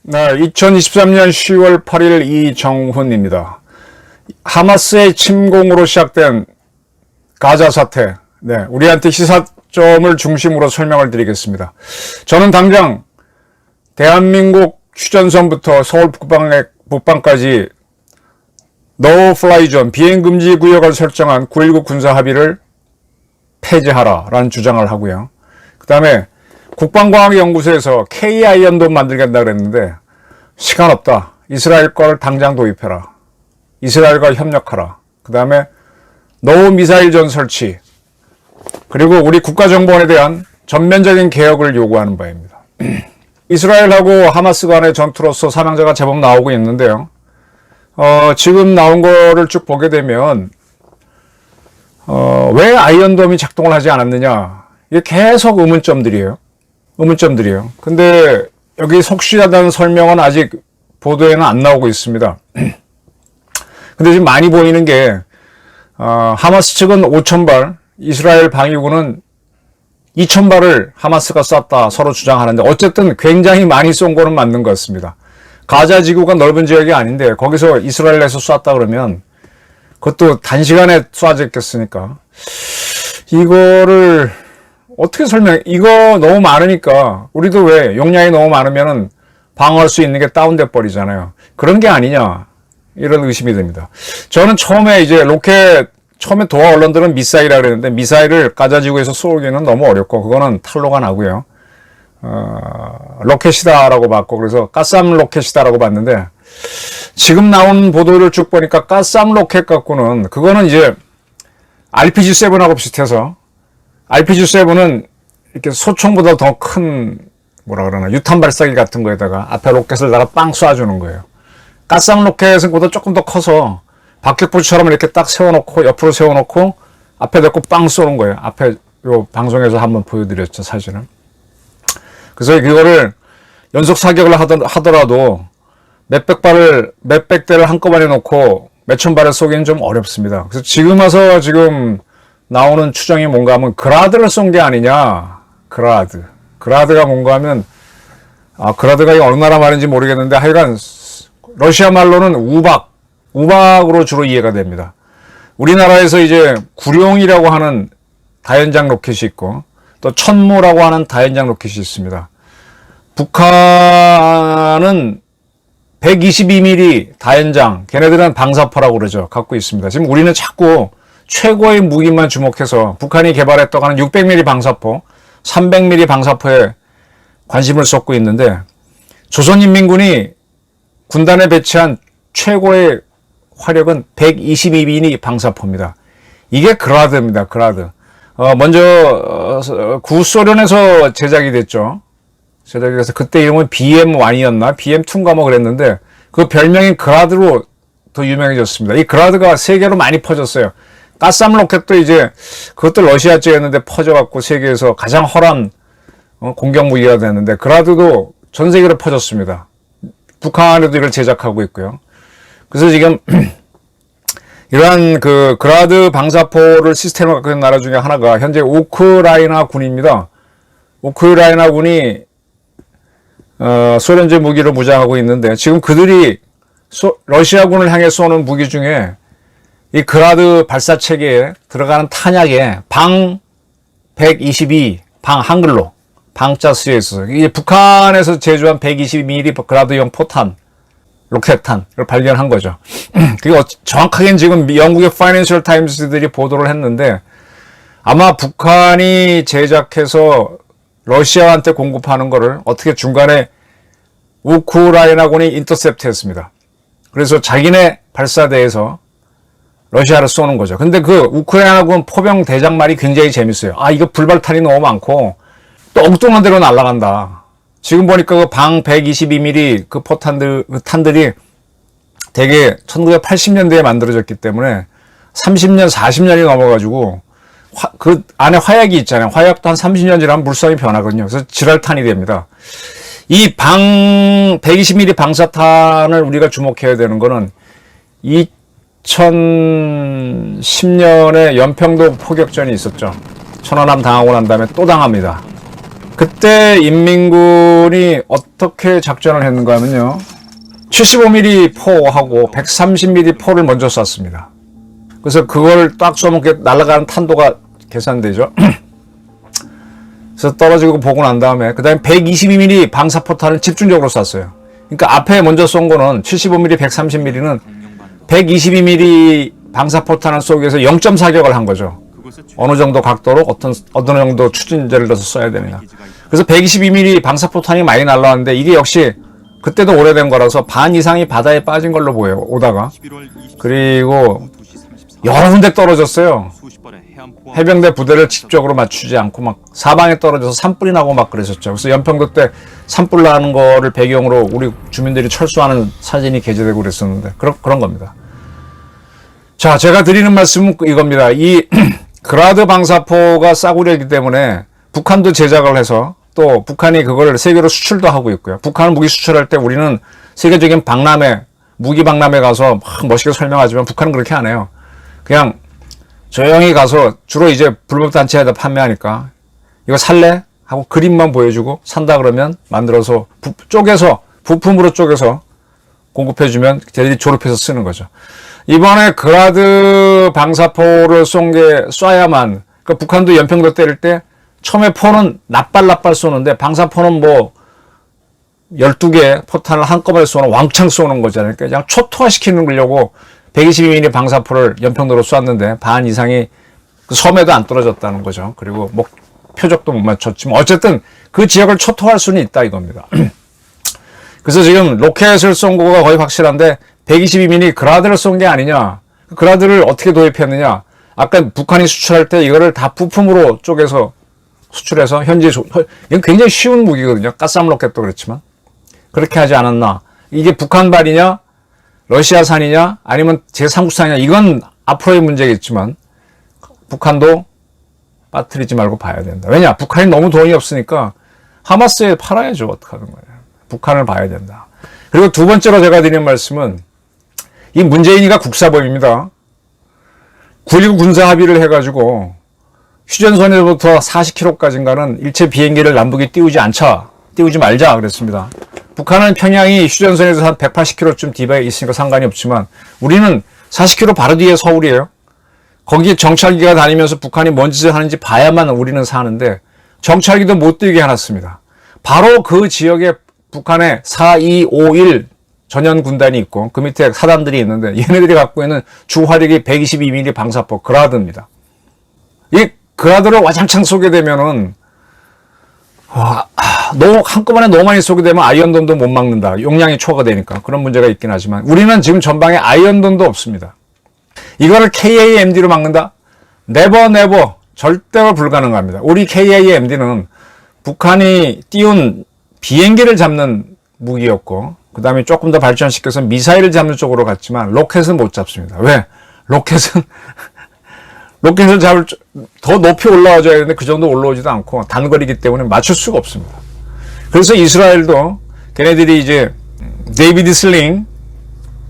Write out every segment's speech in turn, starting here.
네, 2023년 10월 8일 이정훈입니다. 하마스의 침공으로 시작된 가자 사태, 우리한테 시사점을 중심으로 설명을 드리겠습니다. 저는 당장 대한민국 휴전선부터 서울 북방까지 No-Fly Zone, 비행금지 구역을 설정한 9.19 군사합의를 폐지하라라는 주장을 하고요. 그 다음에 국방과학연구소에서 K-아이언돔 만들겠다 그랬는데 시간 없다. 이스라엘 걸 당장 도입해라. 이스라엘과 협력하라. 그 다음에 노미사일전 설치, 그리고 우리 국가정보원에 대한 전면적인 개혁을 요구하는 바입니다. 이스라엘하고 하마스 간의 전투로서 사망자가 제법 나오고 있는데요. 지금 나온 거를 쭉 보게 되면 왜 아이언돔이 작동을 하지 않았느냐, 이게 계속 의문점들이에요. 근데 여기 속시하다는 설명은 아직 보도에는 안 나오고 있습니다. 근데 지금 많이 보이는 게 하마스 측은 5,000발, 이스라엘 방위군은 2,000발을 하마스가 쐈다 서로 주장하는데, 어쨌든 굉장히 많이 쏜 거는 맞는 것 같습니다. 가자 지구가 넓은 지역이 아닌데 거기서 이스라엘에서 쐈다 그러면 그것도 단시간에 쏴졌겠으니까 이거를 어떻게 설명해? 이거 너무 많으니까, 우리도 왜 용량이 너무 많으면은 방어할 수 있는 게 다운돼 버리잖아요. 그런 게 아니냐, 이런 의심이 듭니다. 저는 처음에 도하 언론들은 미사일이라 그랬는데, 미사일을 가자지구에서 쏘기는 너무 어렵고 그거는 탄로가 나고요. 로켓이다라고 봤고, 그래서 가스함 로켓이다라고 봤는데, 지금 나온 보도를 쭉 보니까 가스함 로켓 갖고는, 그거는 이제 RPG-7하고 비슷해서, RPG-7은 이렇게 소총보다 더 큰 유탄 발사기 같은 거에다가 앞에 로켓을 다가 빵 쏴주는 거예요. 가스함 로켓은 그보다 조금 더 커서 박격포처럼 이렇게 딱 세워놓고, 옆으로 세워놓고 앞에 대고 빵 쏘는 거예요. 앞에 요 방송에서 한번 보여드렸죠, 사진을. 그래서 이거를 연속 사격을 하더라도 몇백 대를 한꺼번에 놓고 몇천 발을 쏘기는 좀 어렵습니다. 그래서 지금 나오는 추정이 뭔가 하면 그라드를 쏜 게 아니냐. 그라드가 뭔가 하면, 그라드가 어느 나라 말인지 모르겠는데, 하여간 러시아 말로는 우박으로 주로 이해가 됩니다. 우리나라에서 이제 구룡이라고 하는 다연장 로켓이 있고, 또 천무라고 하는 다연장 로켓이 있습니다. 북한은 122mm 다연장, 걔네들은 방사포라고 그러죠, 갖고 있습니다. 지금 우리는 자꾸 최고의 무기만 주목해서 북한이 개발했다고 하는 600mm 방사포, 300mm 방사포에 관심을 쏟고 있는데, 조선인민군이 군단에 배치한 최고의 화력은 122mm 방사포입니다. 이게 그라드입니다. 먼저 구소련에서 제작이 됐죠. 제작이 돼서 그때 이름은 BM1이었나 BM2인가 그랬는데, 그 별명인 그라드로 더 유명해졌습니다. 이 그라드가 세계로 많이 퍼졌어요. 가스함 로켓도 이제 그것도 러시아 쪽이었는데 퍼져갖고 세계에서 가장 헐한 공격 무기가 됐는데, 그라드도 전 세계로 퍼졌습니다. 북한에도 이걸 제작하고 있고요. 그래서 지금 이러한 그 그라드 방사포를 시스템을 갖고 있는 나라 중에 하나가 현재 우크라이나 군입니다. 우크라이나 군이 소련제 무기로 무장하고 있는데, 지금 그들이 러시아군을 향해 쏘는 무기 중에 이 그라드 발사 체계에 들어가는 탄약에 방 122, 한글로 방자 쓰여 있어서, 이게 북한에서 제조한 122mm 그라드형 포탄, 로켓탄을 발견한 거죠. 그게 정확하게는 지금 영국의 파이낸셜 타임스들이 보도를 했는데, 아마 북한이 제작해서 러시아한테 공급하는 거를 어떻게 중간에 우크라이나군이 인터셉트 했습니다. 그래서 자기네 발사대에서 러시아를 쏘는 거죠. 근데 그 우크라이나군 포병 대장 말이 굉장히 재밌어요. 이거 불발탄이 너무 많고 또 엉뚱한 데로 날아간다. 지금 보니까 그 방 122mm 그 탄들이 되게 1980년대에 만들어졌기 때문에 30년, 40년이 넘어가지고 그 안에 화약이 있잖아요. 화약도 한 30년 지나면 물성이 변하거든요. 그래서 지랄탄이 됩니다. 이 방 120mm 방사탄을 우리가 주목해야 되는 거는 이 2010년에 연평도 포격전이 있었죠. 천안함 당하고 난 다음에 또 당합니다. 그때 인민군이 어떻게 작전을 했는가 하면요. 75mm 포하고 130mm 포를 먼저 쐈습니다. 그래서 그걸 딱 쏘면 날아가는 탄도가 계산되죠. 그래서 떨어지고 보고 난 다음에 그 다음에 122mm 방사포탄을 집중적으로 쐈어요. 그러니까 앞에 먼저 쏜 거는 75mm, 130mm는 122mm 방사포탄을 쏘기 위해서 0.4격을 한 거죠. 어느 정도 각도로 어느 정도 추진제를 넣어서 써야 되느냐. 그래서 122mm 방사포탄이 많이 날라왔는데 이게 역시 그때도 오래된 거라서 반 이상이 바다에 빠진 걸로 보여요. 오다가. 그리고 여러 군데 떨어졌어요. 해병대 부대를 직접적으로 맞추지 않고 막 사방에 떨어져서 산불이 나고 막 그랬었죠. 그래서 연평도 때 산불 나는 거를 배경으로 우리 주민들이 철수하는 사진이 게재되고 그랬었는데 그런 겁니다. 자, 제가 드리는 말씀은 이겁니다. 이 그라드 방사포가 싸구려이기 때문에 북한도 제작을 해서 또 북한이 그걸 세계로 수출도 하고 있고요. 북한은 무기 수출할 때 우리는 세계적인 박람회, 무기 박람회 가서 막 멋있게 설명하지만 북한은 그렇게 안 해요. 그냥 조용히 가서 주로 이제 불법단체에다 판매하니까 이거 살래? 하고 그림만 보여주고 산다 그러면 만들어서 쪼개서 부품으로 쪼개서 공급해주면 걔들이 졸업해서 쓰는 거죠. 이번에 그라드 방사포를 쏴야만 그러니까 북한도 연평도 때릴 때 처음에 포는 납발 쏘는데 방사포는 뭐 12개 포탄을 한꺼번에 쏘는 왕창 쏘는 거잖아요. 그러니까 그냥 초토화시키는 거려고 122mm 방사포를 연평도로 쐈는데 반 이상이 그 섬에도 안 떨어졌다는 거죠. 그리고 뭐 표적도 못 맞췄지만 어쨌든 그 지역을 초토화할 수는 있다 이겁니다. 그래서 지금 로켓을 쏜 거가 거의 확실한데 122mm 그라드를 쏜 게 아니냐. 그라드를 어떻게 도입했느냐. 아까 북한이 수출할 때 이거를 다 부품으로 쪼개서 수출해서 이건 굉장히 쉬운 무기거든요. 가스함 로켓도 그렇지만. 그렇게 하지 않았나. 이게 북한발이냐 러시아산이냐 아니면 제3국산이냐 이건 앞으로의 문제겠지만 북한도 빠뜨리지 말고 봐야 된다. 왜냐? 북한이 너무 돈이 없으니까 하마스에 팔아야죠. 어떡하는 거예요. 북한을 봐야 된다. 그리고 두 번째로 제가 드리는 말씀은 이 문재인이가 국사범입니다. 9.19 군사 합의를 해가지고 휴전선에서부터 40km까지인가는 일체 비행기를 남북에 띄우지 말자 그랬습니다. 북한은 평양이 휴전선에서 한 180km쯤 뒤에 있으니까 상관이 없지만 우리는 40km 바로 뒤에 서울이에요. 거기에 정찰기가 다니면서 북한이 뭔 짓을 하는지 봐야만 우리는 사는데 정찰기도 못 띄우게 해놨습니다. 바로 그 지역에 북한의 4251 전연 군단이 있고 그 밑에 사단들이 있는데 얘네들이 갖고 있는 주화력이 122mm 방사포 그라드입니다. 이 그라드를 와장창 쏘게 되면은 한꺼번에 너무 많이 쏘게 되면 아이언돔도 못 막는다. 용량이 초과되니까 그런 문제가 있긴 하지만 우리는 지금 전방에 아이언돔도 없습니다. 이거를 KAMD로 막는다? 네버 절대로 불가능합니다. 우리 KAMD는 북한이 띄운 비행기를 잡는 무기였고 그 다음에 조금 더 발전시켜서 미사일을 잡는 쪽으로 갔지만 로켓은 못 잡습니다. 왜? 로켓을 더 높이 올라와줘야 되는데 그 정도 올라오지도 않고 단거리이기 때문에 맞출 수가 없습니다. 그래서 이스라엘도 걔네들이 이제 데이비드 슬링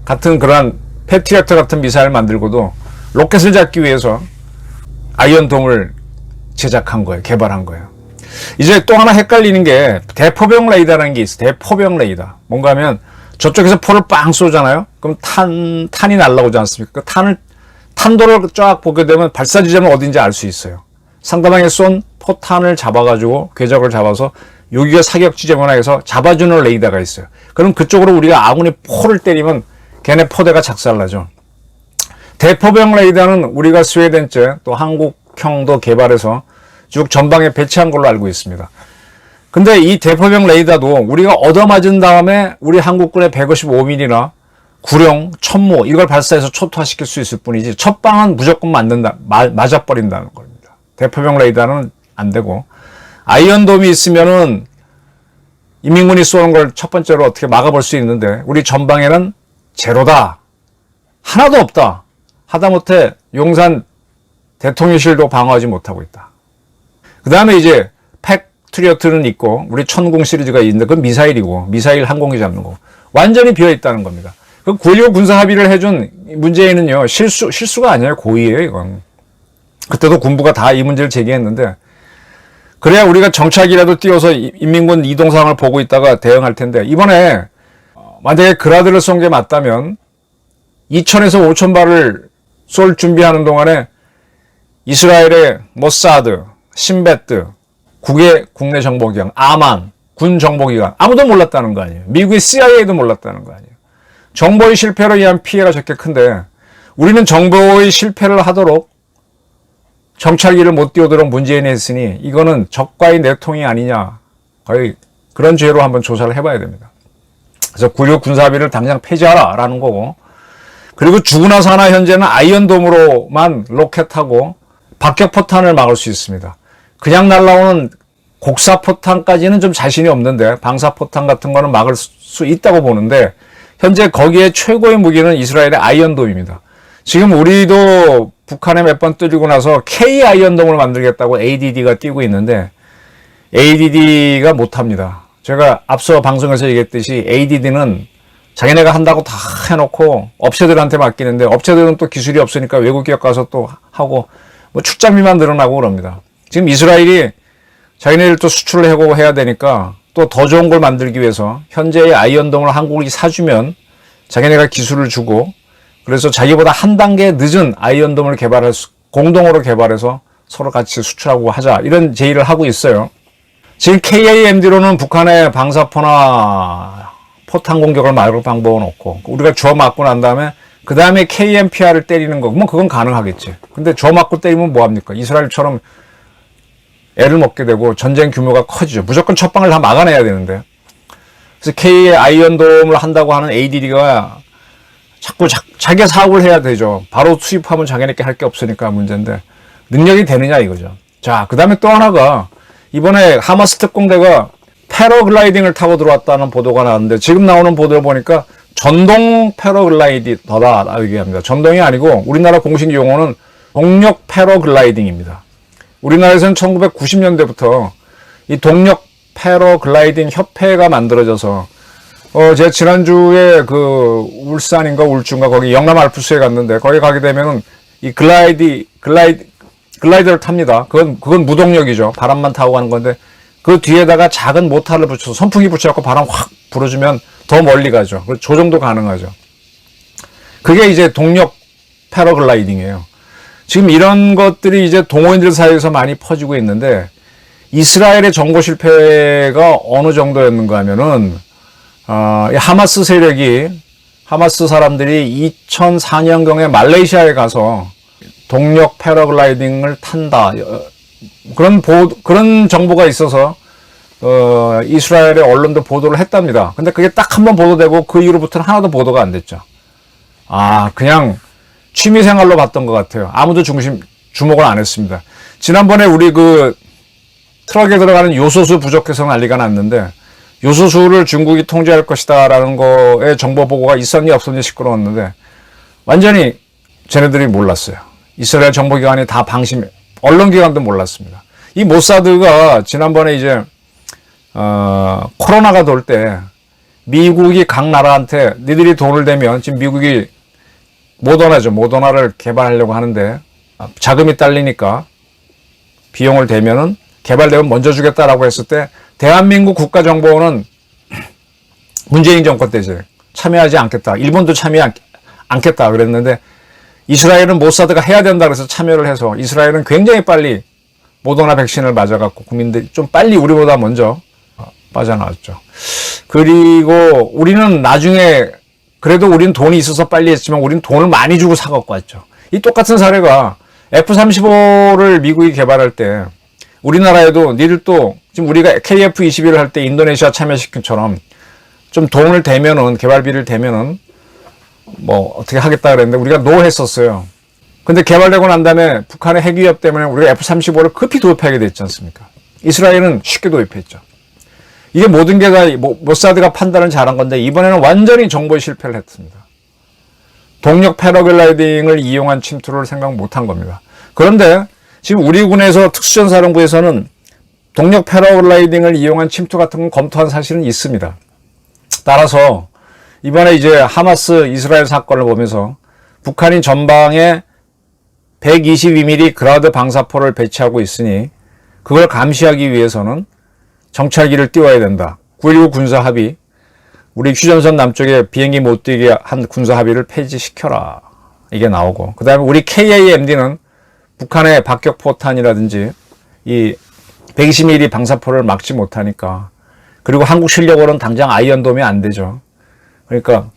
같은 그런 패트리어트 같은 미사일 만들고도 로켓을 잡기 위해서 아이언돔을 제작한 거예요. 개발한 거예요. 이제 또 하나 헷갈리는 게 대포병 레이더라는 게 있어요. 대포병 레이더. 뭔가 하면 저쪽에서 포를 빵 쏘잖아요. 그럼 탄이 날라오지 않습니까? 그 탄도를 쫙 보게 되면 발사 지점은 어딘지 알 수 있어요. 상대방이 쏜 포탄을 잡아가지고 궤적을 잡아서 여기가 사격 지점이나 해서 잡아주는 레이더가 있어요. 그럼 그쪽으로 우리가 아군이 포를 때리면 걔네 포대가 작살나죠. 대포병 레이더는 우리가 스웨덴제 또 한국형도 개발해서 쭉 전방에 배치한 걸로 알고 있습니다. 근데 이 대포병 레이더도 우리가 얻어맞은 다음에 우리 한국군의 155mm나 구룡, 천모 이걸 발사해서 초토화시킬 수 있을 뿐이지 첫 방은 무조건 맞아버린다는 겁니다. 대포병 레이더는 안 되고 아이언돔이 있으면은 인민군이 쏘는 걸 첫 번째로 어떻게 막아볼 수 있는데 우리 전방에는 제로다. 하나도 없다. 하다못해 용산 대통령실도 방어하지 못하고 있다. 그 다음에 이제 패트리어트는 있고 우리 천궁 시리즈가 있는데 그건 미사일이고 미사일 항공기 잡는 거 완전히 비어있다는 겁니다. 그 9.19 군사합의를 해준 문재인은요, 실수가 아니에요. 고의예요, 이건. 그때도 군부가 다 이 문제를 제기했는데, 그래야 우리가 정찰기라도 띄워서 인민군 이동 상황을 보고 있다가 대응할 텐데, 이번에 만약에 그라드를 쏜 게 맞다면 2,000에서 5,000발을 쏠 준비하는 동안에 이스라엘의 모사드, 신베트, 국외 국내 정보기관, 아만, 군 정보기관 아무도 몰랐다는 거 아니에요. 미국의 CIA도 몰랐다는 거 아니에요. 정보의 실패로 인한 피해가 저렇게 큰데 우리는 정보의 실패를 하도록 정찰기를 못 띄우도록 문재인이 했으니 이거는 적과의 내통이 아니냐. 거의 그런 죄로 한번 조사를 해봐야 됩니다. 그래서 9.19 군사합의를 당장 폐지하라라는 거고, 그리고 죽으나 사나 현재는 아이언돔으로만 로켓하고 박격포탄을 막을 수 있습니다. 그냥 날아오는 곡사포탄까지는 좀 자신이 없는데 방사포탄 같은 거는 막을 수 있다고 보는데, 현재 거기에 최고의 무기는 이스라엘의 아이언돔입니다. 지금 우리도 북한에 몇 번 뚫리고 나서 K 아이언돔을 만들겠다고 ADD가 뛰고 있는데 ADD가 못합니다. 제가 앞서 방송에서 얘기했듯이 ADD는 자기네가 한다고 다 해놓고 업체들한테 맡기는데 업체들은 또 기술이 없으니까 외국 기업 가서 또 하고 뭐 출장비만 늘어나고 그럽니다. 지금 이스라엘이 자기네들 또 수출을 하고 해야 되니까 또 더 좋은 걸 만들기 위해서 현재의 아이언돔을 한국이 사주면 자기네가 기술을 주고, 그래서 자기보다 한 단계 늦은 아이언돔을 공동으로 개발해서 서로 같이 수출하고 하자, 이런 제의를 하고 있어요. 지금 KAMD로는 북한의 방사포나 포탄 공격을 막을 방법은 없고, 우리가 주워 맞고 난 다음에 그 다음에 KMPR을 때리는 거, 뭐 그건 가능하겠지. 근데 주워 맞고 때리면 뭐합니까? 이스라엘처럼 애를 먹게 되고 전쟁 규모가 커지죠. 무조건 첫 방을 다 막아내야 되는데. 그래서 K의 아이언돔을 한다고 하는 ADD가 자꾸 자기가 사업을 해야 되죠. 바로 수입하면 자기네께 할 게 없으니까 문제인데 능력이 되느냐 이거죠. 자, 그 다음에 또 하나가 이번에 하마스 특공대가 패러글라이딩을 타고 들어왔다는 보도가 나왔는데, 지금 나오는 보도를 보니까 전동 패러글라이더다 얘기합니다. 전동이 아니고 우리나라 공식 용어는 동력 패러글라이딩입니다. 우리나라에서는 1990년대부터 이 동력 패러글라이딩 협회가 만들어져서 제가 지난주에 그 울산인가 울주인가 거기 영남 알프스에 갔는데, 거기 가게 되면은 이 글라이더를 탑니다. 그건 무동력이죠. 바람만 타고 가는 건데, 그 뒤에다가 작은 모터를 붙여서 선풍기 붙여갖고 바람 확 불어주면 더 멀리 가죠. 조정도 가능하죠. 그게 이제 동력 패러글라이딩이에요. 지금 이런 것들이 이제 동호인들 사이에서 많이 퍼지고 있는데, 이스라엘의 정보 실패가 어느 정도였는가 하면은, 하마스 하마스 사람들이 2004년경에 말레이시아에 가서 동력 패러글라이딩을 탄다. 그런 정보가 있어서, 이스라엘의 언론도 보도를 했답니다. 근데 그게 딱 한 번 보도되고 그 이후로부터는 하나도 보도가 안 됐죠. 그냥 취미생활로 봤던 것 같아요. 아무도 주목을 안 했습니다. 지난번에 우리 트럭에 들어가는 요소수 부족해서 난리가 났는데, 요소수를 중국이 통제할 것이다라는 거에 정보 보고가 있었니 없었니 시끄러웠는데, 완전히 쟤네들이 몰랐어요. 이스라엘 정보기관이 다 언론기관도 몰랐습니다. 이 모사드가 지난번에 이제 코로나가 돌 때 미국이 각 나라한테 니들이 돈을 대면, 지금 미국이 모더나를 개발하려고 하는데 자금이 딸리니까 비용을 대면은 개발되면 먼저 주겠다라고 했을 때, 대한민국 국가정보원은 문재인 정권 때 참여하지 않겠다. 일본도 참여 않겠다 그랬는데, 이스라엘은 모사드가 해야 된다 그래서 참여를 해서 이스라엘은 굉장히 빨리 모더나 백신을 맞아갖고 국민들이 좀 빨리 우리보다 먼저 빠져나왔죠. 그리고 우리는 나중에, 그래도 우리는 돈이 있어서 빨리 했지만 우리는 돈을 많이 주고 사갖고 왔죠. 이 똑같은 사례가 F-35를 미국이 개발할 때 우리나라에도 니들도 지금 우리가 KF-21을 할 때 인도네시아 참여시킨 처럼 좀 돈을 대면은, 개발비를 대면은 뭐 어떻게 하겠다 그랬는데 우리가 노 했었어요. 근데 개발되고 난 다음에 북한의 핵 위협 때문에 우리가 F-35를 급히 도입하게 됐지 않습니까? 이스라엘은 쉽게 도입했죠. 이게 모든 게 다 모사드가 판단을 잘한 건데, 이번에는 완전히 정보의 실패를 했습니다. 동력 패러글라이딩을 이용한 침투를 생각 못한 겁니다. 그런데 지금 우리 군에서 특수전사령부에서는 동력 패러글라이딩을 이용한 침투 같은 건 검토한 사실은 있습니다. 따라서 이번에 이제 하마스 이스라엘 사건을 보면서 북한이 전방에 122mm 그라드 방사포를 배치하고 있으니 그걸 감시하기 위해서는 정찰기를 띄워야 된다. 9.19 군사 합의, 우리 휴전선 남쪽에 비행기 못 뛰게 한 군사 합의를 폐지시켜라. 이게 나오고, 그 다음에 우리 KAMD는 북한의 박격포탄이라든지 이 120mm 방사포를 막지 못하니까, 그리고 한국 실력으로는 당장 아이언돔이 안 되죠. 그러니까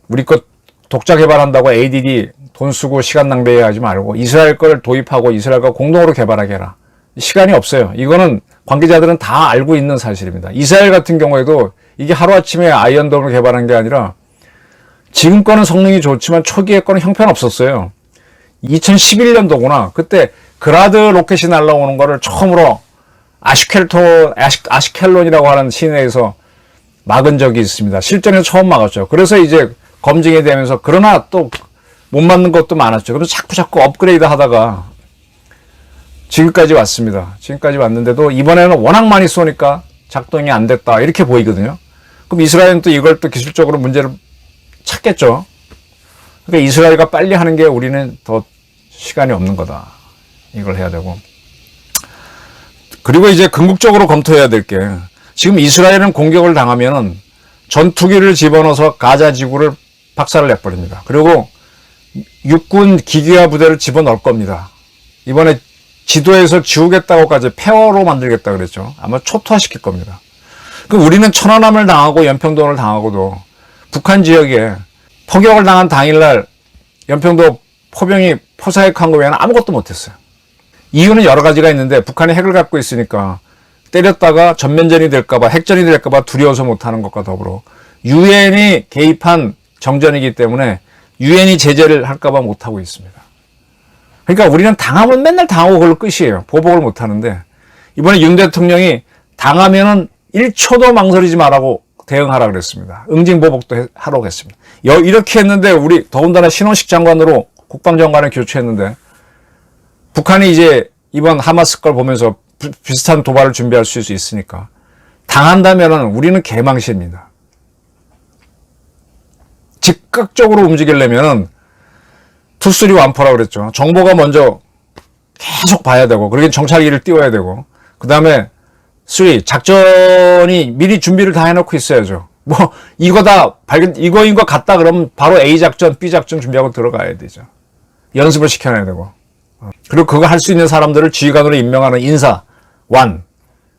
우리 것 독자 개발한다고 ADD 돈 쓰고 시간 낭비하지 말고 이스라엘 걸 도입하고 이스라엘과 공동으로 개발하게 해라. 시간이 없어요. 이거는 관계자들은 다 알고 있는 사실입니다. 이스라엘 같은 경우에도 이게 하루아침에 아이언돔을 개발한 게 아니라 지금 거는 성능이 좋지만 초기에 거는 형편없었어요. 2011년도구나. 그때 그라드 로켓이 날라오는 거를 처음으로 아시켈론이라고 하는 시내에서 막은 적이 있습니다. 실전에서 처음 막았죠. 그래서 이제 검증이 되면서, 그러나 또 못 맞는 것도 많았죠. 그래서 자꾸 업그레이드 하다가 지금까지 왔습니다. 지금까지 왔는데도 이번에는 워낙 많이 쏘니까 작동이 안 됐다, 이렇게 보이거든요. 그럼 이스라엘은 또 이걸 또 기술적으로 문제를 찾겠죠. 그러니까 이스라엘과 빨리 하는 게 우리는 더 시간이 없는 거다. 이걸 해야 되고. 그리고 이제 궁극적으로 검토해야 될 게, 지금 이스라엘은 공격을 당하면은 전투기를 집어넣어서 가자 지구를 박살을 내버립니다. 그리고 육군 기계화 부대를 집어넣을 겁니다. 이번에 지도에서 지우겠다고까지 폐허로 만들겠다 그랬죠. 아마 초토화시킬 겁니다. 그럼 우리는 천안함을 당하고 연평도를 당하고도 북한 지역에 포격을 당한 당일날 연평도 포병이 포사액한 거 외에는 아무것도 못했어요. 이유는 여러 가지가 있는데, 북한이 핵을 갖고 있으니까 때렸다가 전면전이 될까봐, 핵전이 될까봐 두려워서 못하는 것과 더불어 유엔이 개입한 정전이기 때문에 유엔이 제재를 할까봐 못하고 있습니다. 그러니까 우리는 당하면 맨날 당하고 그걸로 끝이에요. 보복을 못하는데, 이번에 윤 대통령이 당하면은 1초도 망설이지 말라고 대응하라 그랬습니다. 응징보복도 하라고 했습니다. 이렇게 했는데, 우리 더군다나 신원식 장관으로 국방장관을 교체했는데, 북한이 이제 이번 하마스 걸 보면서 비슷한 도발을 준비할 수 있으니까 당한다면은 우리는 개망신입니다. 즉각적으로 움직이려면은 투쓰리 완포라고 그랬죠. 정보가 먼저 계속 봐야 되고, 그러긴 정찰기를 띄워야 되고, 그 다음에 3, 작전이 미리 준비를 다 해놓고 있어야죠. 뭐 이거인 것 같다 그러면 바로 A 작전, B 작전 준비하고 들어가야 되죠. 연습을 시켜놔야 되고. 그리고 그거 할 수 있는 사람들을 지휘관으로 임명하는 인사, 원.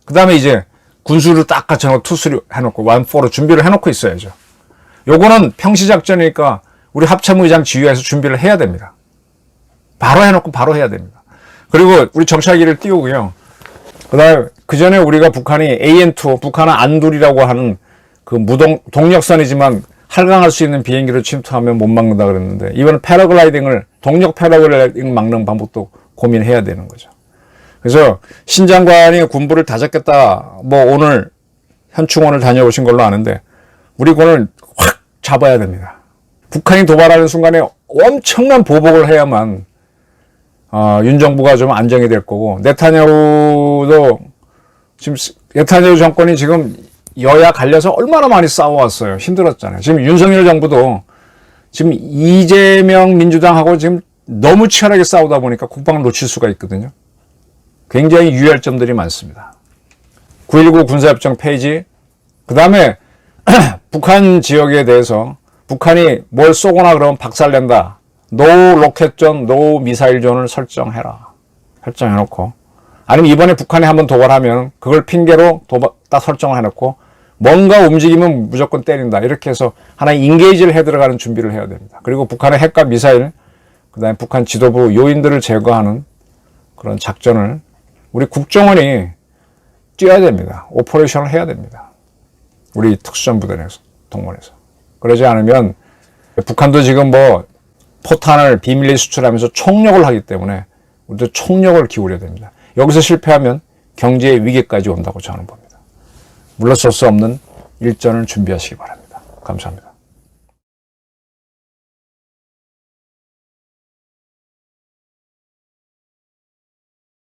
그 다음에 이제 군수를 딱 갖춰놓고 투수를 해놓고, 원, 포로 준비를 해놓고 있어야죠. 요거는 평시작전이니까 우리 합참의장 지휘에서 준비를 해야 됩니다. 바로 해놓고 바로 해야 됩니다. 그리고 우리 정찰기를 띄우고요. 그 다음에 그 전에 우리가 북한이 AN2, 북한은 안둘이라고 하는 그 동력선이지만 할강할 수 있는 비행기를 침투하면 못 막는다 그랬는데, 이번엔 동력 패러글라이딩 막는 방법도 고민해야 되는 거죠. 그래서 신 장관이 군부를 다잡겠다, 뭐 오늘 현충원을 다녀오신 걸로 아는데, 우리 군을 확 잡아야 됩니다. 북한이 도발하는 순간에 엄청난 보복을 해야만 윤 정부가 좀 안정이 될 거고, 네타냐후도 지금 네타냐후 정권이 지금 여야 갈려서 얼마나 많이 싸워왔어요. 힘들었잖아요. 지금 윤석열 정부도 지금 이재명 민주당하고 지금 너무 치열하게 싸우다 보니까 국방을 놓칠 수가 있거든요. 굉장히 유의할 점들이 많습니다. 9.19 군사협정 폐지, 그 다음에 북한 지역에 대해서 북한이 뭘 쏘거나 그러면 박살낸다. 노 로켓존, 노 미사일존을 설정해놓고, 아니면 이번에 북한이 한번 도발하면 그걸 핑계로 딱 설정을 해놓고, 뭔가 움직이면 무조건 때린다. 이렇게 해서 하나의 인게이지를 해 들어가는 준비를 해야 됩니다. 그리고 북한의 핵과 미사일, 그 다음에 북한 지도부 요인들을 제거하는 그런 작전을 우리 국정원이 뛰어야 됩니다. 오퍼레이션을 해야 됩니다. 우리 특수전부대에서, 동원해서. 그러지 않으면 북한도 지금 뭐 포탄을 비밀리 수출하면서 총력을 하기 때문에 우리도 총력을 기울여야 됩니다. 여기서 실패하면 경제의 위기까지 온다고 저는 봅니다. 물러설 수 없는 일전을 준비하시기 바랍니다. 감사합니다.